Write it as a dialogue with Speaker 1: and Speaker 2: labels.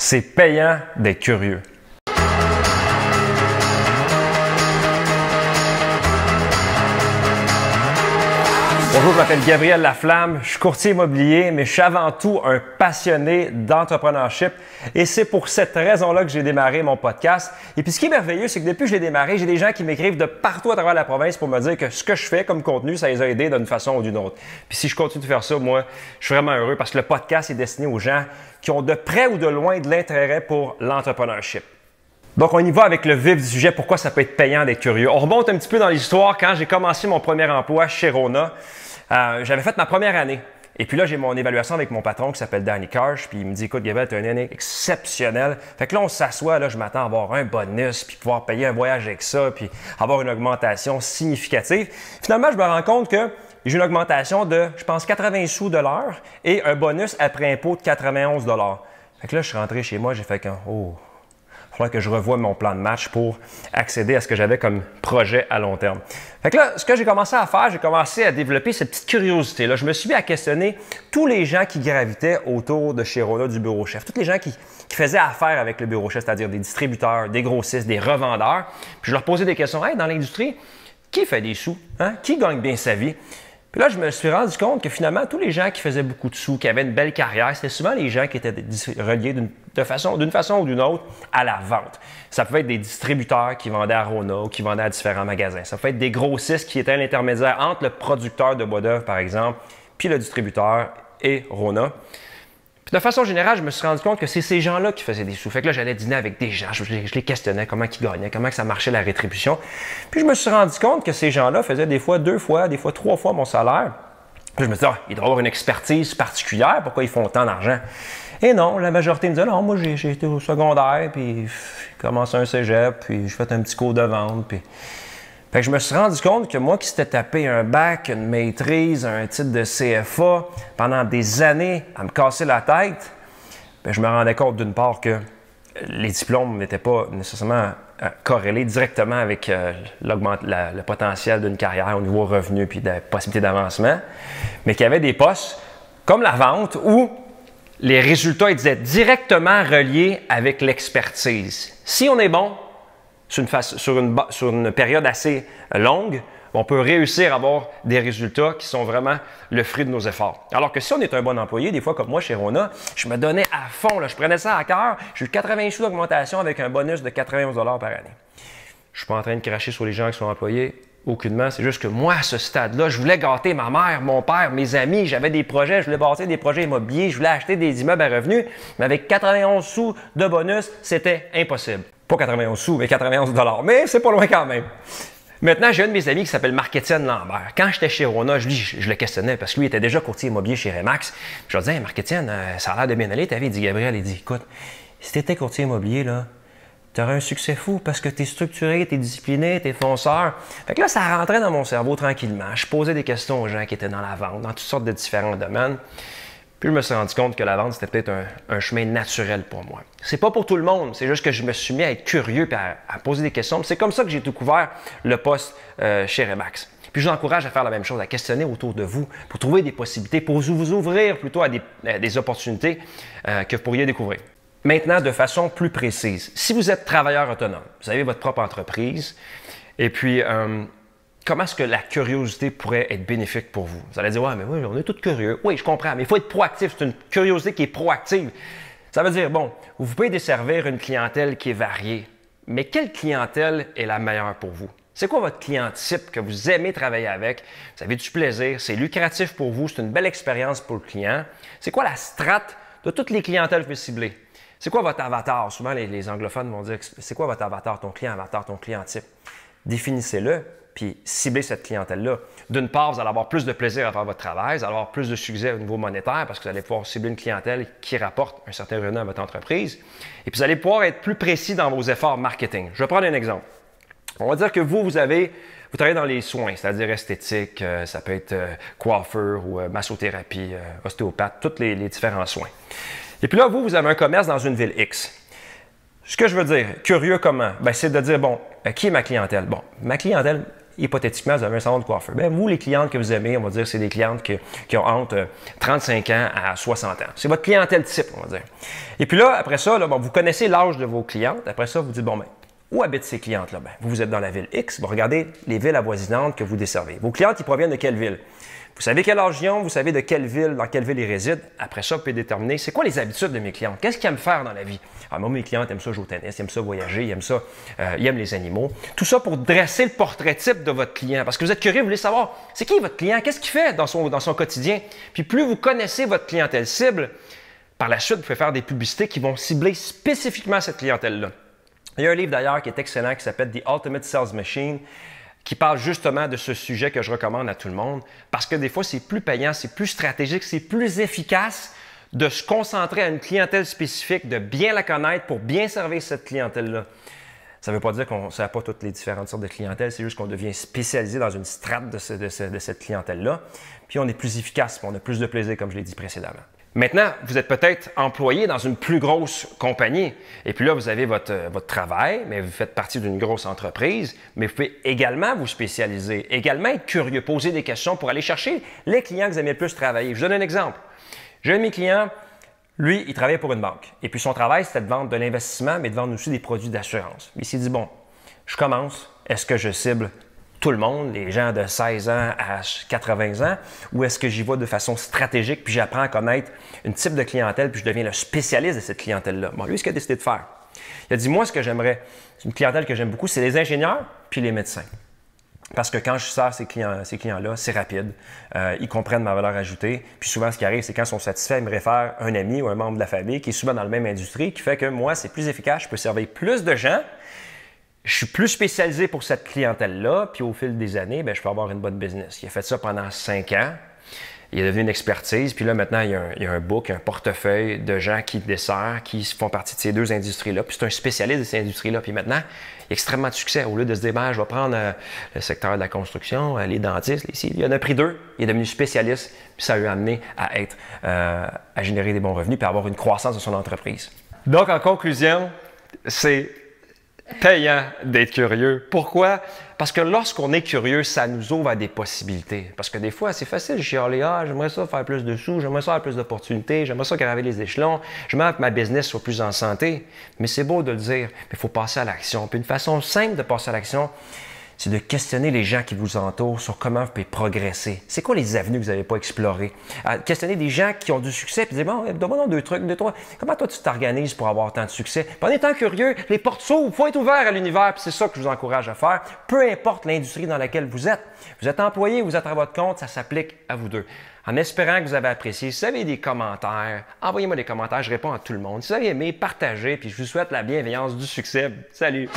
Speaker 1: C'est payant d'être curieux. Bonjour, je m'appelle Gabriel Laflamme, je suis courtier immobilier, mais je suis avant tout un passionné d'entrepreneurship et c'est pour cette raison-là que j'ai démarré mon podcast. Et puis ce qui est merveilleux, c'est que depuis que je l'ai démarré, j'ai des gens qui m'écrivent de partout à travers la province pour me dire que ce que je fais comme contenu, ça les a aidés d'une façon ou d'une autre. Puis si je continue de faire ça, moi, je suis vraiment heureux parce que le podcast est destiné aux gens qui ont de près ou de loin de l'intérêt pour l'entrepreneurship. Donc, on y va avec le vif du sujet, pourquoi ça peut être payant d'être curieux. On remonte un petit peu dans l'histoire. Quand j'ai commencé mon premier emploi chez Rona, j'avais fait ma première année. Et puis là, j'ai mon évaluation avec mon patron qui s'appelle Danny Karsh. Puis il me dit, écoute, Gabriel, tu as une année exceptionnelle. Fait que là, on s'assoit, là, je m'attends à avoir un bonus, puis pouvoir payer un voyage avec ça, puis avoir une augmentation significative. Finalement, je me rends compte que j'ai une augmentation de, je pense, 80 sous de l'heure et un bonus après impôt de 91 $. Fait que là, je suis rentré chez moi, j'ai fait qu'un il faudrait que je revoie mon plan de match pour accéder à ce que j'avais comme projet à long terme. Fait que là, ce que j'ai commencé à faire, j'ai commencé à développer cette petite curiosité-là. Je me suis mis à questionner tous les gens qui gravitaient autour de chez Rona du bureau chef, tous les gens qui faisaient affaire avec le bureau chef, c'est-à-dire des distributeurs, des grossistes, des revendeurs. Puis je leur posais des questions. Hey, dans l'industrie, qui fait des sous? Hein? Qui gagne bien sa vie? Puis là, je me suis rendu compte que finalement, tous les gens qui faisaient beaucoup de sous, qui avaient une belle carrière, c'était souvent les gens qui étaient reliés d'une façon ou d'une autre à la vente. Ça pouvait être des distributeurs qui vendaient à Rona ou qui vendaient à différents magasins. Ça pouvait être des grossistes qui étaient l'intermédiaire entre le producteur de bois d'œuvre, par exemple, puis le distributeur et Rona. Puis de façon générale, je me suis rendu compte que c'est ces gens-là qui faisaient des sous. Fait que là, j'allais dîner avec des gens, je les questionnais, comment ils gagnaient, comment ça marchait la rétribution. Puis je me suis rendu compte que ces gens-là faisaient des fois 2 fois, des fois 3 fois mon salaire. Puis je me suis dit, ils doivent avoir une expertise particulière, pourquoi ils font autant d'argent? Et non, la majorité me disait, non, moi j'ai été au secondaire, puis j'ai commencé un cégep, puis j'ai fait un petit cours de vente, puis... Fait que je me suis rendu compte que moi qui s'étais tapé un bac, une maîtrise, un titre de CFA pendant des années à me casser la tête, bien, je me rendais compte d'une part que les diplômes n'étaient pas nécessairement corrélés directement avec le potentiel d'une carrière au niveau revenu puis de possibilités d'avancement, mais qu'il y avait des postes comme la vente où les résultats étaient directement reliés avec l'expertise. Si on est bon, sur une période assez longue, on peut réussir à avoir des résultats qui sont vraiment le fruit de nos efforts. Alors que si on est un bon employé, des fois comme moi chez Rona, je me donnais à fond, là, je prenais ça à cœur, j'ai eu 80 sous d'augmentation avec un bonus de 91 $ par année. Je ne suis pas en train de cracher sur les gens qui sont employés, aucunement, c'est juste que moi, à ce stade-là, je voulais gâter ma mère, mon père, mes amis, j'avais des projets, je voulais bâtir des projets immobiliers, je voulais acheter des immeubles à revenus, mais avec 91 sous de bonus, c'était impossible. Pas 91 sous, mais 91 $, mais c'est pas loin quand même. Maintenant, j'ai un de mes amis qui s'appelle Marc-Étienne Lambert. Quand j'étais chez Rona, je le questionnais parce que lui était déjà courtier immobilier chez Remax. Je lui disais, hey, Marc-Étienne, ça a l'air de bien aller. Il dit, Gabriel, il dit, écoute, si tu étais courtier immobilier, là, tu aurais un succès fou parce que tu es structuré, tu es discipliné, tu es fonceur. Fait que là, ça rentrait dans mon cerveau tranquillement. Je posais des questions aux gens qui étaient dans la vente, dans toutes sortes de différents domaines. Puis je me suis rendu compte que la vente, c'était peut-être un chemin naturel pour moi. C'est pas pour tout le monde, c'est juste que je me suis mis à être curieux et à poser des questions. C'est comme ça que j'ai découvert le poste chez Remax. Puis je vous encourage à faire la même chose, à questionner autour de vous pour trouver des possibilités, pour vous ouvrir plutôt à des opportunités que vous pourriez découvrir. Maintenant, de façon plus précise, si vous êtes travailleur autonome, vous avez votre propre entreprise, et puis comment est-ce que la curiosité pourrait être bénéfique pour vous? Vous allez dire, ouais, mais oui, on est tous curieux. Oui, je comprends, mais il faut être proactif. C'est une curiosité qui est proactive. Ça veut dire, bon, vous pouvez desservir une clientèle qui est variée, mais quelle clientèle est la meilleure pour vous? C'est quoi votre client type que vous aimez travailler avec? Vous avez du plaisir, c'est lucratif pour vous, c'est une belle expérience pour le client. C'est quoi la strate de toutes les clientèles que vous ciblez? C'est quoi votre avatar? Souvent, les anglophones vont dire, c'est quoi votre avatar, ton client type? Définissez-le. Puis ciblez cette clientèle-là. D'une part, vous allez avoir plus de plaisir à faire votre travail, vous allez avoir plus de succès au niveau monétaire parce que vous allez pouvoir cibler une clientèle qui rapporte un certain revenu à votre entreprise. Et puis vous allez pouvoir être plus précis dans vos efforts marketing. Je vais prendre un exemple. On va dire que vous travaillez dans les soins, c'est-à-dire esthétique, ça peut être coiffeur ou massothérapie, ostéopathe, tous les différents soins. Et puis là, vous avez un commerce dans une ville X. Ce que je veux dire, curieux comment? Ben, c'est de dire, bon, qui est ma clientèle? Bon, ma clientèle, hypothétiquement, vous avez un salon de coiffeur. Bien, vous, les clientes que vous aimez, on va dire, c'est des clientes qui ont entre 35 ans à 60 ans. C'est votre clientèle type, on va dire. Et puis là, après ça, là, bon, vous connaissez l'âge de vos clientes. Après ça, vous dites, bon, ben, où habitent ces clientes-là? Bien, vous êtes dans la ville X. Bon, regardez les villes avoisinantes que vous desservez. Vos clientes, ils proviennent de quelle ville? Vous savez quel âge ils ont, vous savez de quelle ville, dans quelle ville ils résident. Après ça, vous pouvez déterminer c'est quoi les habitudes de mes clients. Qu'est-ce qu'ils aiment faire dans la vie? Alors, moi, mes clientes aiment ça jouer au tennis, ils aiment ça voyager, ils aiment ça, ils aiment les animaux. Tout ça pour dresser le portrait type de votre client. Parce que vous êtes curieux, vous voulez savoir c'est qui votre client, qu'est-ce qu'il fait dans son quotidien. Puis plus vous connaissez votre clientèle cible, par la suite, vous pouvez faire des publicités qui vont cibler spécifiquement cette clientèle-là. Il y a un livre d'ailleurs qui est excellent qui s'appelle The Ultimate Sales Machine, qui parle justement de ce sujet que je recommande à tout le monde, parce que des fois, c'est plus payant, c'est plus stratégique, c'est plus efficace de se concentrer à une clientèle spécifique, de bien la connaître pour bien servir cette clientèle-là. Ça ne veut pas dire qu'on ne sert pas toutes les différentes sortes de clientèle, c'est juste qu'on devient spécialisé dans une strate de cette clientèle-là, puis on est plus efficace, puis on a plus de plaisir, comme je l'ai dit précédemment. Maintenant, vous êtes peut-être employé dans une plus grosse compagnie. Et puis là, vous avez votre travail, mais vous faites partie d'une grosse entreprise. Mais vous pouvez également vous spécialiser, également être curieux, poser des questions pour aller chercher les clients que vous aimez le plus travailler. Je vous donne un exemple. J'ai un de mes clients, lui, il travaille pour une banque. Et puis son travail, c'était de vendre de l'investissement, mais de vendre aussi des produits d'assurance. Il s'est dit, bon, je commence, est-ce que je cible tout le monde, les gens de 16 ans à 80 ans, ou est-ce que j'y vais de façon stratégique, puis j'apprends à connaître une type de clientèle, puis je deviens le spécialiste de cette clientèle-là? Bon, lui, ce qu'il a décidé de faire, il a dit, moi, ce que j'aimerais, c'est une clientèle que j'aime beaucoup, c'est les ingénieurs puis les médecins. Parce que quand je sers ces clients-là, c'est rapide, ils comprennent ma valeur ajoutée, puis souvent, ce qui arrive, c'est quand ils sont satisfaits, ils me réfèrent un ami ou un membre de la famille qui est souvent dans la même industrie, qui fait que moi, c'est plus efficace, je peux servir plus de gens. Je suis plus spécialisé pour cette clientèle-là, puis au fil des années, bien, je peux avoir une bonne business. Il a fait ça pendant 5 ans. Il est devenu une expertise, puis là, maintenant, il y a un book, un portefeuille de gens qui desservent, qui font partie de ces deux industries-là. Puis c'est un spécialiste de ces industries-là. Puis maintenant, il a extrêmement de succès. Au lieu de se dire, ben, je vais prendre le secteur de la construction, les dentistes, ici. Il en a pris 2. Il est devenu spécialiste, puis ça lui a amené à générer des bons revenus, puis à avoir une croissance de son entreprise. Donc, en conclusion, c'est payant d'être curieux. Pourquoi? Parce que lorsqu'on est curieux, ça nous ouvre à des possibilités. Parce que des fois, c'est facile de chialer, j'aimerais ça faire plus de sous, j'aimerais ça avoir plus d'opportunités, j'aimerais ça graver les échelons, j'aimerais que ma business soit plus en santé. Mais c'est beau de le dire, mais il faut passer à l'action. Puis une façon simple de passer à l'action, c'est de questionner les gens qui vous entourent sur comment vous pouvez progresser. C'est quoi les avenues que vous n'avez pas explorées? Questionner des gens qui ont du succès, puis dire, bon, donne-moi donc 2 trucs, 2, 3. Comment toi, tu t'organises pour avoir tant de succès? Puis en étant curieux, les portes s'ouvrent, il faut être ouvert à l'univers, puis c'est ça que je vous encourage à faire. Peu importe l'industrie dans laquelle vous êtes. Vous êtes employé, vous êtes à votre compte, ça s'applique à vous deux. En espérant que vous avez apprécié, si vous avez des commentaires, envoyez-moi des commentaires, je réponds à tout le monde. Si vous avez aimé, partagez, puis je vous souhaite la bienveillance, du succès. Salut!